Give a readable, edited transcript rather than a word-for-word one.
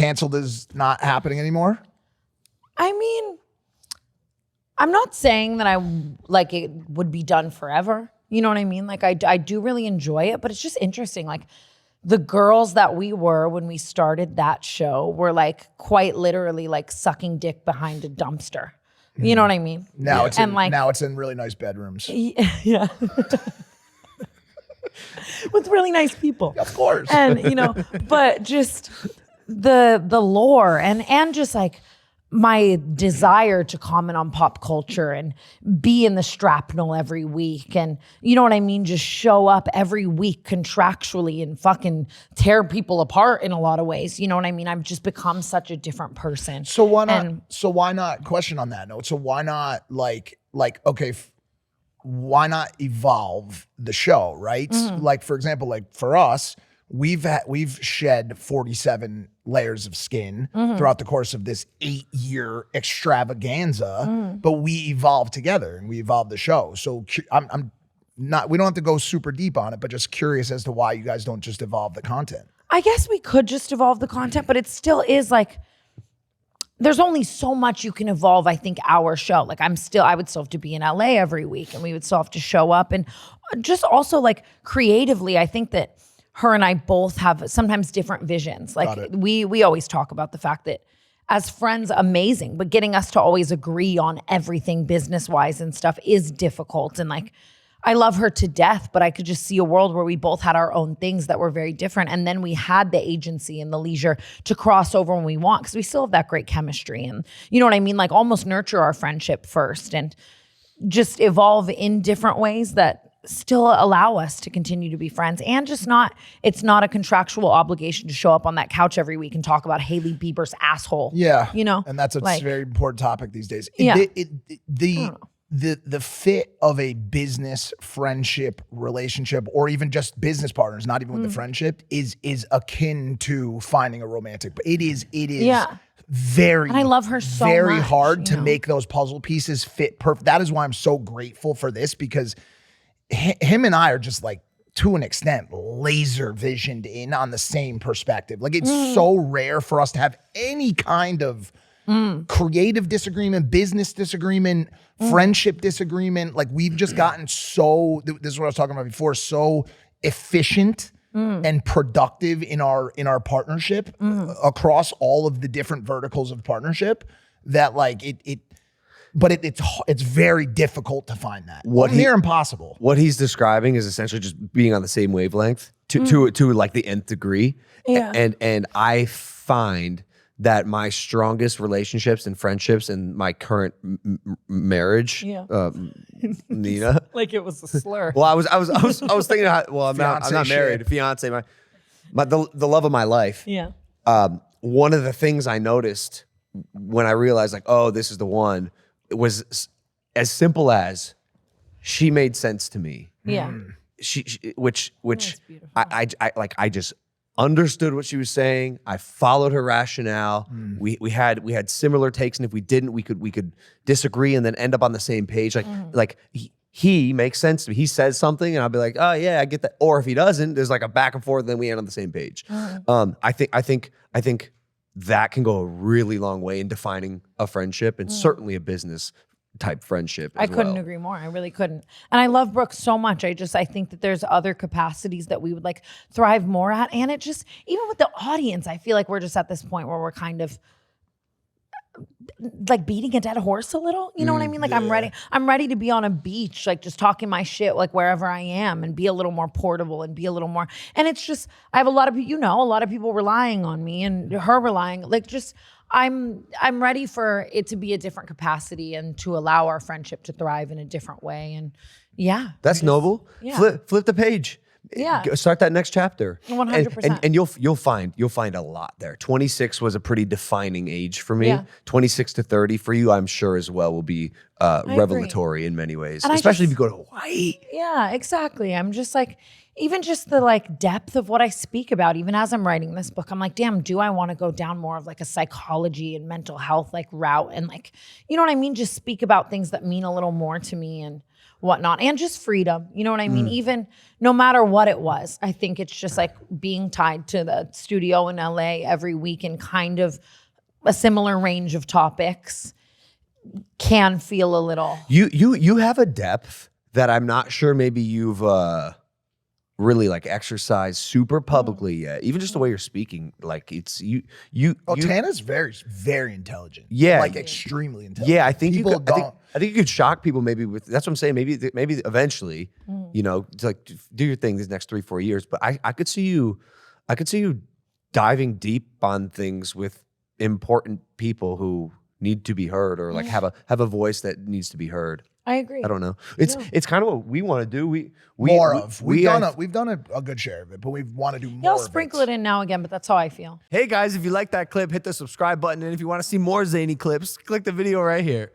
canceled is not happening anymore? I mean, I'm not saying that like it would be done forever. You know what I mean? Like I do really enjoy it, but it's just interesting. Like the girls that we were when we started that show were like quite literally like sucking dick behind a dumpster. You know what I mean? Now it's in really nice bedrooms. Yeah. With really nice people. Of course. And but just the lore and just like my desire to comment on pop culture and be in the shrapnel every week and you know what I mean, just show up every week contractually and fucking tear people apart in a lot of ways. You know what I mean? I've just become such a different person. So why not question on that note? So why not why not evolve the show, right? Mm-hmm. Like for example, like for us, we've shed 47 layers of skin throughout the course of this 8-year extravaganza, but we evolved together and we evolved the show. So I'm not, we don't have to go super deep on it, but just curious as to why you guys don't just evolve the content. I guess we could just evolve the content, but it still is like, there's only so much you can evolve, I think, our show. Like I would still have to be in LA every week and we would still have to show up. And just also like creatively, I think that her and I both have sometimes different visions. Like we always talk about the fact that as friends, amazing, but getting us to always agree on everything business-wise and stuff is difficult. And like, I love her to death, but I could just see a world where we both had our own things that were very different. And then we had the agency and the leisure to cross over when we want, because we still have that great chemistry. And you know what I mean? Like almost nurture our friendship first and just evolve in different ways that still allow us to continue to be friends and just it's not a contractual obligation to show up on that couch every week and talk about Hailey Bieber's asshole. Yeah. You know? And that's a very important topic these days. Yeah. The fit of a business, friendship, relationship, or even just business partners, not even with the friendship, is akin to finding a romantic. But it is very, and I love her so very much, hard to make those puzzle pieces fit perfect. That is why I'm so grateful for this, because him and I are just like, to an extent, laser visioned in on the same perspective. Like it's so rare for us to have any kind of creative disagreement, business disagreement, friendship disagreement. Like we've just gotten so, this is what I was talking about before, so efficient and productive in our partnership across all of the different verticals of partnership that like it's very difficult to find that. Near impossible. What he's describing is essentially just being on the same wavelength to like the nth degree. Yeah. And I find that my strongest relationships and friendships in my current marriage, Nina. Like it was a slur. Well, I was thinking, I'm not married, fiance, the love of my life. Yeah. One of the things I noticed when I realized like, oh, this is the one, it was as simple as she made sense to me. Yeah. Which I just understood what she was saying. I followed her rationale. We had similar takes, and if we didn't, we could disagree and then end up on the same page. Like he makes sense to me. He says something, and I'll be like, oh yeah, I get that. Or if he doesn't, there's like a back and forth, and then we end on the same page. I think that can go a really long way in defining a friendship and certainly a business type friendship as I couldn't agree more. I really couldn't. And I love Brooke so much. I think that there's other capacities that we would like thrive more at. And it just, even with the audience, I feel like we're just at this point where we're kind of like beating a dead horse a little. You know what I mean? Like I'm ready to be on a beach, like just talking my shit, like wherever I am, and be a little more portable and be a little more. And it's just, I have a lot of people relying on me and her relying, like just, I'm ready for it to be a different capacity and to allow our friendship to thrive in a different way. And yeah. That's noble. Yeah. Flip the page. Yeah. Start that next chapter. 100%. And you'll find a lot there. 26 was a pretty defining age for me. Yeah. 26 to 30 for you, I'm sure as well, will be revelatory in many ways, and especially if you go to Hawaii. Yeah, exactly. I'm just like, even just the like depth of what I speak about, even as I'm writing this book, I'm like, damn, do I want to go down more of like a psychology and mental health like route and like, you know what I mean? Just speak about things that mean a little more to me. And whatnot, and just freedom. You know what I mean? Even no matter what it was, I think it's just like being tied to the studio in LA every week and kind of a similar range of topics can feel a little. You have a depth that I'm not sure maybe you've really like exercised super publicly yet. Even just the way you're speaking, like it's you. Tana's very, very intelligent. Yeah, like extremely intelligent. Yeah, I think people you could, don't. I think you could shock people maybe with. That's what I'm saying. Maybe eventually, you know, to like do your thing these next 3-4 years. But I could see you, diving deep on things with important people who need to be heard, or like have a voice that needs to be heard. I agree. I don't know. It's kind of what we want to do. We've done a good share of it, but we want to do more. Y'all sprinkle it in now again, but that's how I feel. Hey guys, if you like that clip, hit the subscribe button. And if you want to see more zany clips, click the video right here.